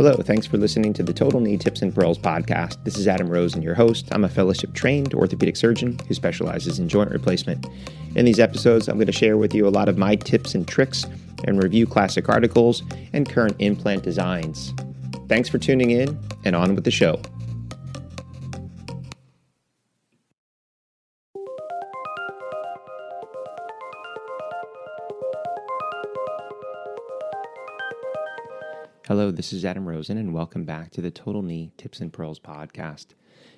Hello, thanks for listening to the Total Knee Tips and Pearls podcast. This is Adam Rosen, your host. I'm a fellowship-trained orthopedic surgeon who specializes in joint replacement. In these episodes, I'm going to share with you a lot of my tips and tricks and review classic articles and current implant designs. Thanks for tuning in, and on with the show. Hello, this is Adam Rosen, and welcome back to the Total Knee Tips and Pearls podcast.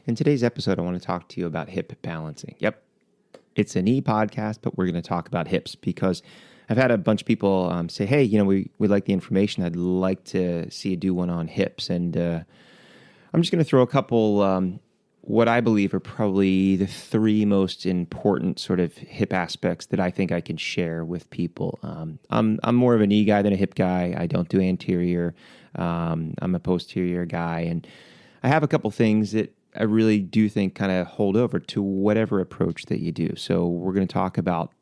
In today's episode, I want to talk to you about hip balancing. Yep, it's a knee podcast, but we're going to talk about hips because I've had a bunch of people say, hey, we like the information. I'd like to see you do one on hips. And I'm just going to throw a couple what I believe are probably the three most important sort of hip aspects that I think I can share with people. I'm more of a knee guy than a hip guy. I don't do anterior. I'm a posterior guy. And I have a couple things that I really do think kind of hold over to whatever approach that you do. So we're going to talk about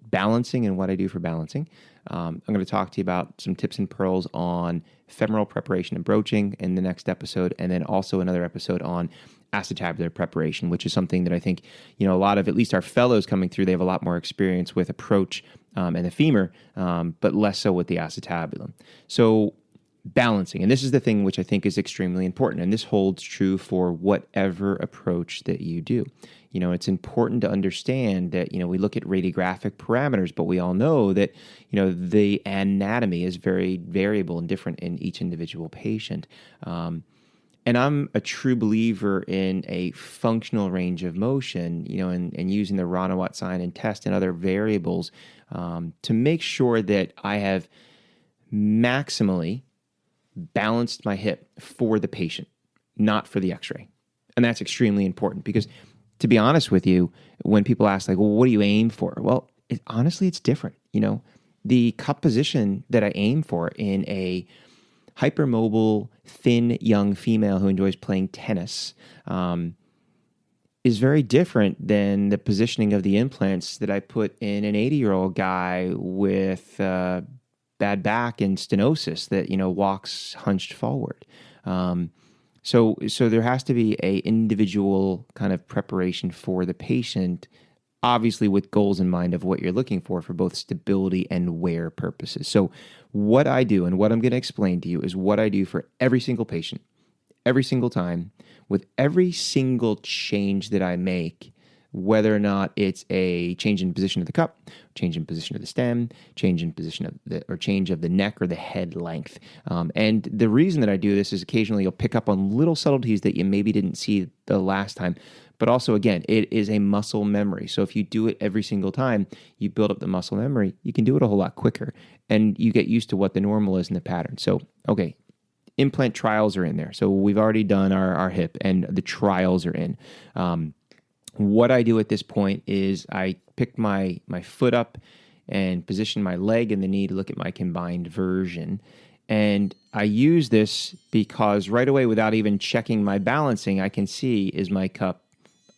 balancing and what I do for balancing. I'm going to talk to you about some tips and pearls on femoral preparation and broaching in the next episode, and then also another episode on acetabular preparation, which is something that I think, a lot of, at least our fellows coming through, they have a lot more experience with approach and the femur, but less so with the acetabulum. So balancing, and this is the thing which I think is extremely important, and this holds true for whatever approach that you do. It's important to understand that, we look at radiographic parameters, but we all know that, the anatomy is very variable and different in each individual patient. And I'm a true believer in a functional range of motion, and using the Ranawat sign and test and other variables to make sure that I have maximally balanced my hip for the patient, not for the x-ray. And that's extremely important because, to be honest with you, when people ask, like, well, what do you aim for? Well, honestly, it's different. The cup position that I aim for in a hypermobile, thin, young female who enjoys playing tennis is very different than the positioning of the implants that I put in an 80-year-old guy with bad back and stenosis that, walks hunched forward. So there has to be a individual kind of preparation for the patient, obviously with goals in mind of what you're looking for both stability and wear purposes. So what I do and what I'm going to explain to you is what I do for every single patient, every single time, with every single change that I make, whether or not it's a change in position of the cup, change in position of the stem, change in position of change of the neck or the head length. And the reason that I do this is occasionally you'll pick up on little subtleties that you maybe didn't see the last time. But also, again, it is a muscle memory. So if you do it every single time, you build up the muscle memory, you can do it a whole lot quicker. And you get used to what the normal is in the pattern. So, okay, implant trials are in there. So we've already done our hip and the trials are in. What I do at this point is I pick my foot up and position my leg and the knee to look at my combined version. And I use this because right away, without even checking my balancing, I can see, is my cup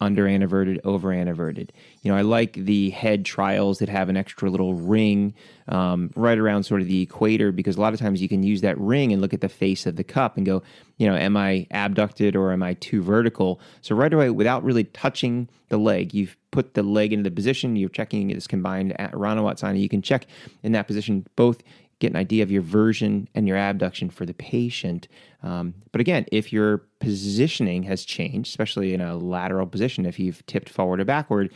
under anteverted, over anteverted. I like the head trials that have an extra little ring right around sort of the equator, because a lot of times you can use that ring and look at the face of the cup and go, am I abducted or am I too vertical? So right away, without really touching the leg, you've put the leg into the position, you're checking this combined Ranawat sign, and you can check in that position both get an idea of your version and your abduction for the patient. But again, if your positioning has changed, especially in a lateral position, if you've tipped forward or backward,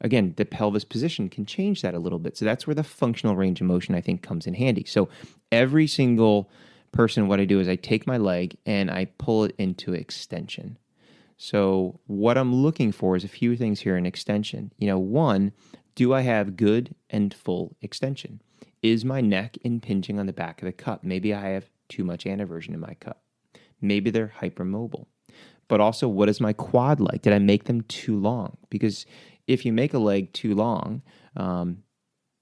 again, the pelvis position can change that a little bit. So that's where the functional range of motion, I think, comes in handy. So every single person, what I do is I take my leg and I pull it into extension. So what I'm looking for is a few things here in extension. One, do I have good and full extension? Is my neck impinging on the back of the cup? Maybe I have too much anteversion in my cup. Maybe they're hypermobile. But also, what is my quad like? Did I make them too long? Because if you make a leg too long,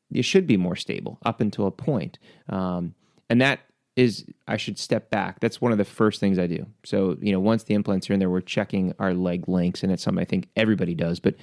you should be more stable up until a point. And that is, I should step back. That's one of the first things I do. So, once the implants are in there, we're checking our leg lengths, and it's something I think everybody does. But,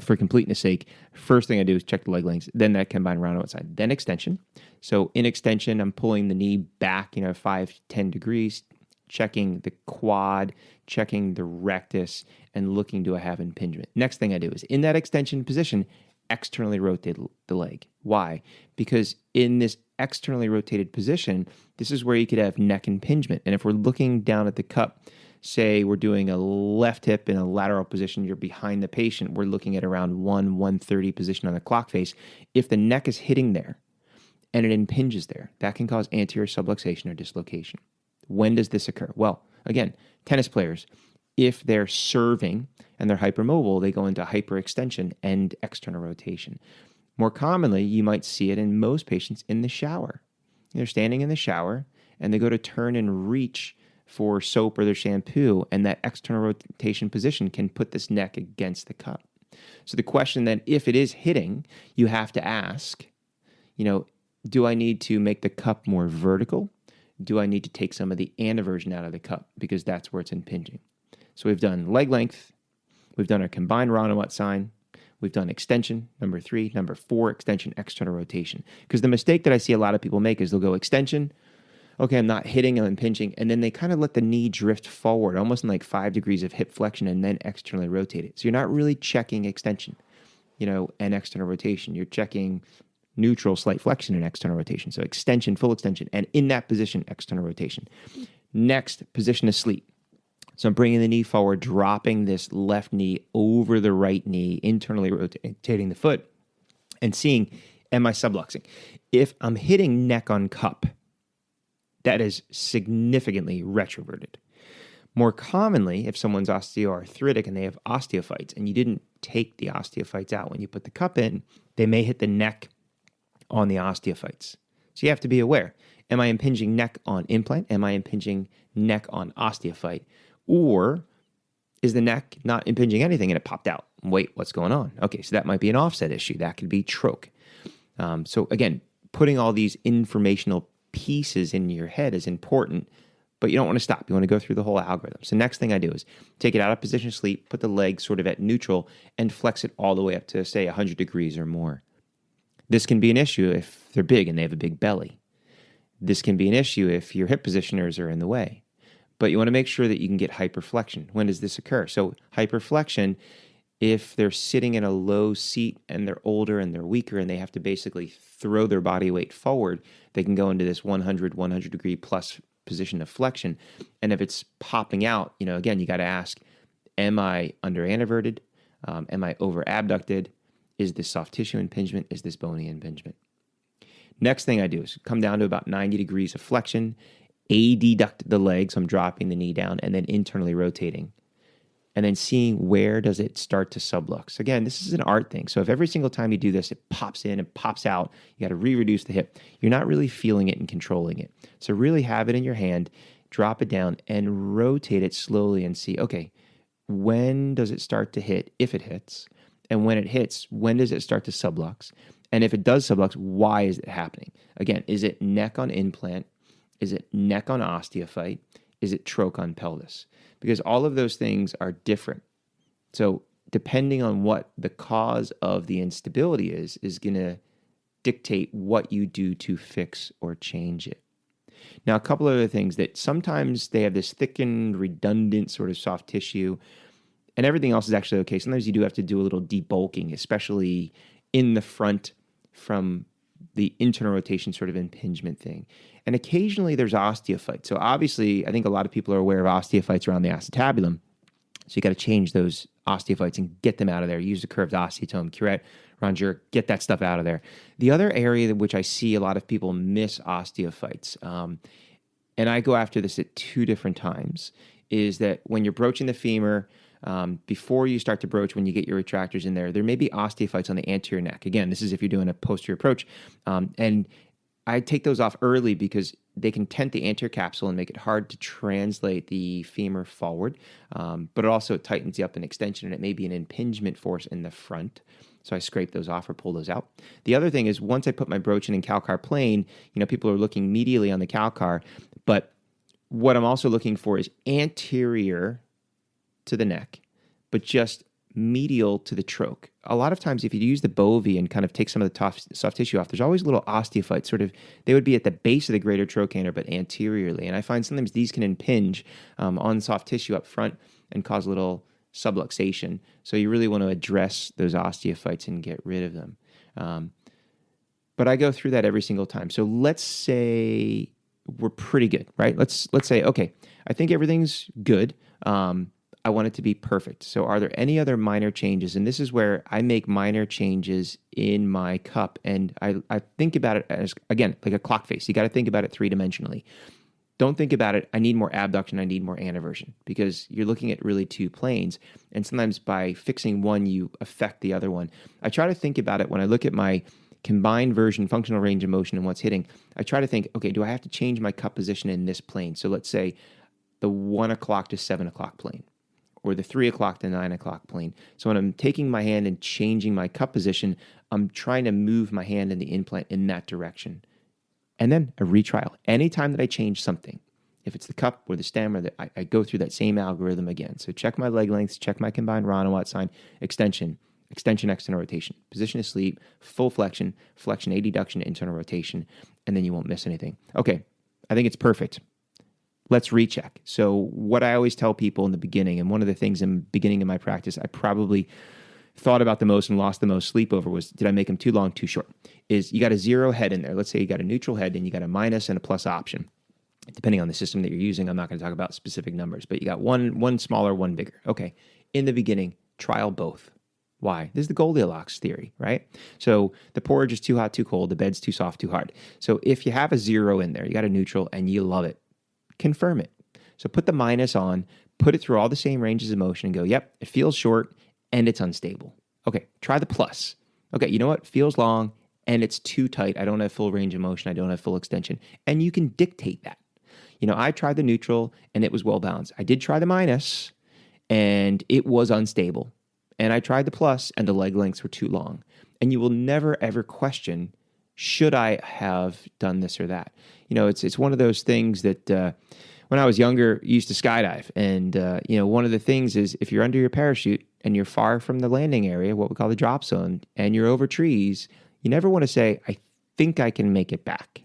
for completeness sake, first thing I do is check the leg lengths, then that combined roundabout side, then extension. So in extension, I'm pulling the knee back, 5 to 10 degrees, checking the quad, checking the rectus, and looking, do I have impingement? Next thing I do is in that extension position, externally rotate the leg. Why? Because in this externally rotated position, this is where you could have neck impingement. And if we're looking down at the cup, say we're doing a left hip in a lateral position, you're behind the patient, we're looking at around 130 position on the clock face. If the neck is hitting there and it impinges there, that can cause anterior subluxation or dislocation. When does this occur? Well, again, tennis players, if they're serving and they're hypermobile, they go into hyperextension and external rotation. More commonly, you might see it in most patients in the shower. They're standing in the shower and they go to turn and reach for soap or their shampoo, and that external rotation position can put this neck against the cup. So the question then, if it is hitting, you have to ask, do I need to make the cup more vertical? Do I need to take some of the anteversion out of the cup because that's where it's impinging? So we've done leg length, we've done our combined Ranawat sign, we've done extension, number 3, number 4, extension, external rotation. Because the mistake that I see a lot of people make is they'll go extension, okay, I'm not hitting, I'm impinging, and then they kind of let the knee drift forward, almost in like 5 degrees of hip flexion, and then externally rotate it. So you're not really checking extension, and external rotation. You're checking neutral, slight flexion, and external rotation. So extension, full extension, and in that position, external rotation. Next, position asleep. So I'm bringing the knee forward, dropping this left knee over the right knee, internally rotating the foot, and seeing, am I subluxing? If I'm hitting neck on cup, that is significantly retroverted. More commonly, if someone's osteoarthritic and they have osteophytes, and you didn't take the osteophytes out when you put the cup in, they may hit the neck on the osteophytes. So you have to be aware. Am I impinging neck on implant? Am I impinging neck on osteophyte? Or is the neck not impinging anything and it popped out? Wait, what's going on? Okay, so that might be an offset issue. That could be troche. So again, putting all these informational pieces in your head is important, but you don't want to stop. You want to go through the whole algorithm. So next thing I do is take it out of position of sleep, put the leg sort of at neutral, and flex it all the way up to, say, 100 degrees or more. This can be an issue if they're big and they have a big belly. This can be an issue if your hip positioners are in the way. But you want to make sure that you can get hyperflexion. When does this occur? So hyperflexion, if they're sitting in a low seat and they're older and they're weaker and they have to basically throw their body weight forward, they can go into this 100 degree plus position of flexion. And if it's popping out, again, you got to ask, am I under anteverted? Am I over abducted? Is this soft tissue impingement? Is this bony impingement? Next thing I do is come down to about 90 degrees of flexion, adduct the leg, so I'm dropping the knee down, and then internally rotating. And then seeing where does it start to sublux. Again, this is an art thing. So if every single time you do this, it pops in and pops out, you got to re-reduce the hip. You're not really feeling it and controlling it. So really have it in your hand, drop it down, and rotate it slowly and see, okay, when does it start to hit, if it hits? And when it hits, when does it start to sublux? And if it does sublux, why is it happening? Again, is it neck on implant? Is it neck on osteophyte? Is it troche on pelvis? Because all of those things are different. So depending on what the cause of the instability is going to dictate what you do to fix or change it. Now, a couple other things that sometimes they have this thickened, redundant sort of soft tissue, and everything else is actually okay. Sometimes you do have to do a little debulking, especially in the front from the internal rotation sort of impingement thing. And occasionally there's osteophytes. So obviously, I think a lot of people are aware of osteophytes around the acetabulum. So you got to change those osteophytes and get them out of there. Use the curved osteotome, curette, rongeur, get that stuff out of there. The other area in which I see a lot of people miss osteophytes, and I go after this at 2 different times, is that when you're broaching the femur, before you start to broach, when you get your retractors in there may be osteophytes on the anterior neck. Again, this is if you're doing a posterior approach. And I take those off early because they can tent the anterior capsule and make it hard to translate the femur forward. But it also tightens you up in extension, and it may be an impingement force in the front. So I scrape those off or pull those out. The other thing is once I put my broach in calcar plane, people are looking medially on the calcar, but what I'm also looking for is anterior to the neck, but just medial to the troch. A lot of times, if you use the bovie and kind of take some of the soft tissue off, there's always little osteophytes, they would be at the base of the greater trochanter, but anteriorly. And I find sometimes these can impinge on soft tissue up front and cause a little subluxation. So you really want to address those osteophytes and get rid of them. But I go through that every single time. So let's say we're pretty good, right? Let's say, okay, I think everything's good. I want it to be perfect. So are there any other minor changes? And this is where I make minor changes in my cup. And I think about it as, again, like a clock face. You got to think about it three-dimensionally. Don't think about it, I need more abduction, I need more anteversion, because you're looking at really two planes. And sometimes by fixing one, you affect the other one. I try to think about it when I look at my combined version, functional range of motion and what's hitting. I try to think, okay, do I have to change my cup position in this plane? So let's say the 1 o'clock to 7 o'clock plane, or the 3 o'clock to 9 o'clock plane. So when I'm taking my hand and changing my cup position, I'm trying to move my hand and the implant in that direction. And then a retrial. Anytime that I change something, if it's the cup or the stem, I go through that same algorithm again. So check my leg lengths, check my combined Ranawat sign, extension, external rotation, position of sleep, full flexion, adduction, internal rotation, and then you won't miss anything. Okay, I think it's perfect. Let's recheck. So what I always tell people in the beginning, and one of the things in the beginning of my practice, I probably thought about the most and lost the most sleep over was, did I make them too long, too short? Is you got a zero head in there. Let's say you got a neutral head and you got a minus and a plus option. Depending on the system that you're using, I'm not going to talk about specific numbers, but you got one smaller, one bigger. Okay, in the beginning, trial both. Why? This is the Goldilocks theory, right? So the porridge is too hot, too cold. The bed's too soft, too hard. So if you have a zero in there, you got a neutral and you love it, confirm it. So put the minus on, put it through all the same ranges of motion and go, yep, it feels short and it's unstable. Okay, try the plus. Okay, you know what? Feels long and it's too tight. I don't have full range of motion. I don't have full extension. And you can dictate that. I tried the neutral and it was well balanced. I did try the minus and it was unstable. And I tried the plus and the leg lengths were too long. And you will never, ever question, should I have done this or that? It's one of those things that when I was younger, I used to skydive. And, one of the things is if you're under your parachute and you're far from the landing area, what we call the drop zone, and you're over trees, you never want to say, I think I can make it back.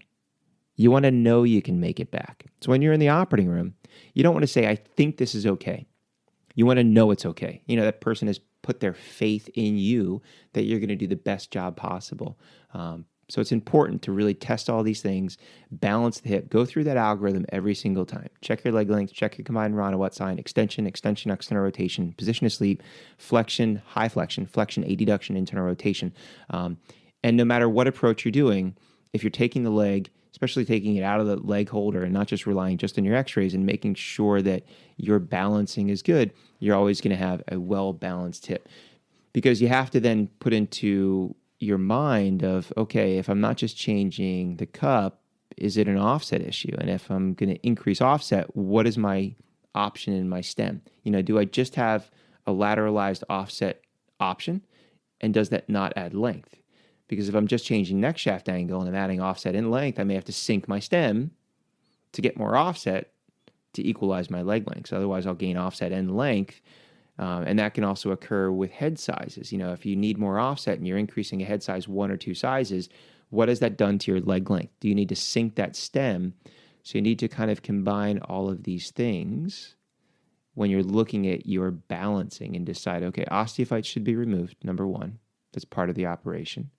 You want to know you can make it back. So when you're in the operating room, you don't want to say, I think this is okay. You want to know it's okay. That person has put their faith in you that you're going to do the best job possible. So it's important to really test all these things, balance the hip, go through that algorithm every single time. Check your leg length, check your combined Ranawat sign, extension, external rotation, position of sleep, flexion, high flexion, adduction, internal rotation. And no matter what approach you're doing, if you're taking the leg, especially taking it out of the leg holder and not just relying just on your x-rays and making sure that your balancing is good, you're always going to have a well-balanced hip. Because you have to then put into your mind of, okay, if I'm not just changing the cup, is it an offset issue? And if I'm going to increase offset, what is my option in my stem? Do I just have a lateralized offset option? And does that not add length? Because if I'm just changing neck shaft angle and I'm adding offset in length, I may have to sink my stem to get more offset to equalize my leg length. So otherwise, I'll gain offset and length. And that can also occur with head sizes. If you need more offset and you're increasing a head size 1 or 2 sizes, what has that done to your leg length? Do you need to sink that stem? So you need to kind of combine all of these things when you're looking at your balancing and decide, okay, osteophytes should be removed, number 1. That's part of the operation.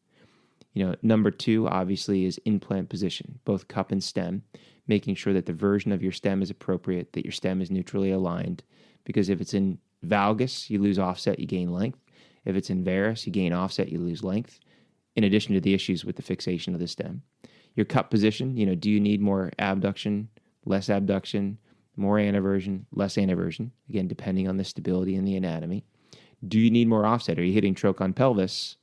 Number 2, obviously, is implant position, both cup and stem, making sure that the version of your stem is appropriate, that your stem is neutrally aligned. Because if it's in valgus, you lose offset, you gain length. If it's in varus, you gain offset, you lose length, in addition to the issues with the fixation of the stem. Your cup position, do you need more abduction, less abduction, more anteversion, less anteversion? Again, depending on the stability and the anatomy. Do you need more offset? Are you hitting troch on pelvis?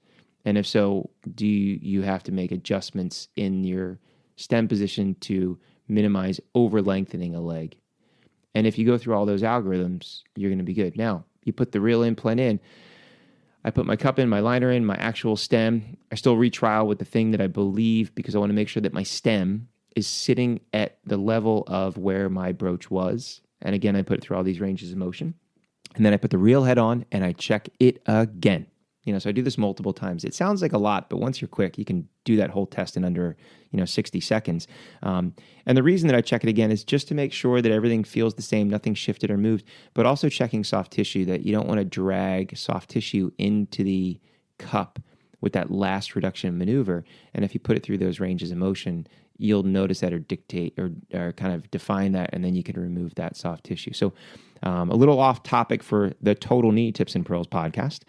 And if so, do you have to make adjustments in your stem position to minimize over-lengthening a leg? And if you go through all those algorithms, you're going to be good. Now, you put the real implant in. I put my cup in, my liner in, my actual stem. I still retrial with the thing that I believe because I want to make sure that my stem is sitting at the level of where my broach was. And again, I put it through all these ranges of motion. And then I put the real head on and I check it again. So I do this multiple times. It sounds like a lot, but once you're quick, you can do that whole test in under, 60 seconds. And the reason that I check it again is just to make sure that everything feels the same, nothing shifted or moved, but also checking soft tissue, that you don't want to drag soft tissue into the cup with that last reduction maneuver. And if you put it through those ranges of motion, you'll notice that or dictate or kind of define that, and then you can remove that soft tissue. So a little off topic for the Total Knee Tips and Pearls podcast,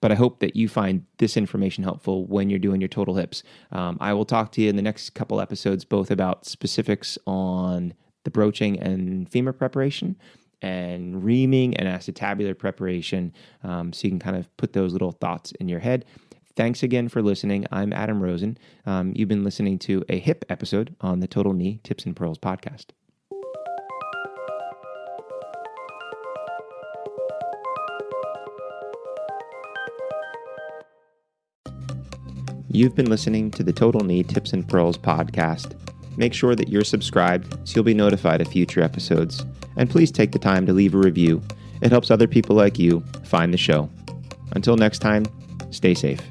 but I hope that you find this information helpful when you're doing your total hips. I will talk to you in the next couple episodes both about specifics on the broaching and femur preparation and reaming and acetabular preparation, so you can kind of put those little thoughts in your head. Thanks again for listening. I'm Adam Rosen. You've been listening to a hip episode on the Total Knee Tips and Pearls podcast. You've been listening to the Total Knee Tips and Pearls podcast. Make sure that you're subscribed so you'll be notified of future episodes. And please take the time to leave a review. It helps other people like you find the show. Until next time, stay safe.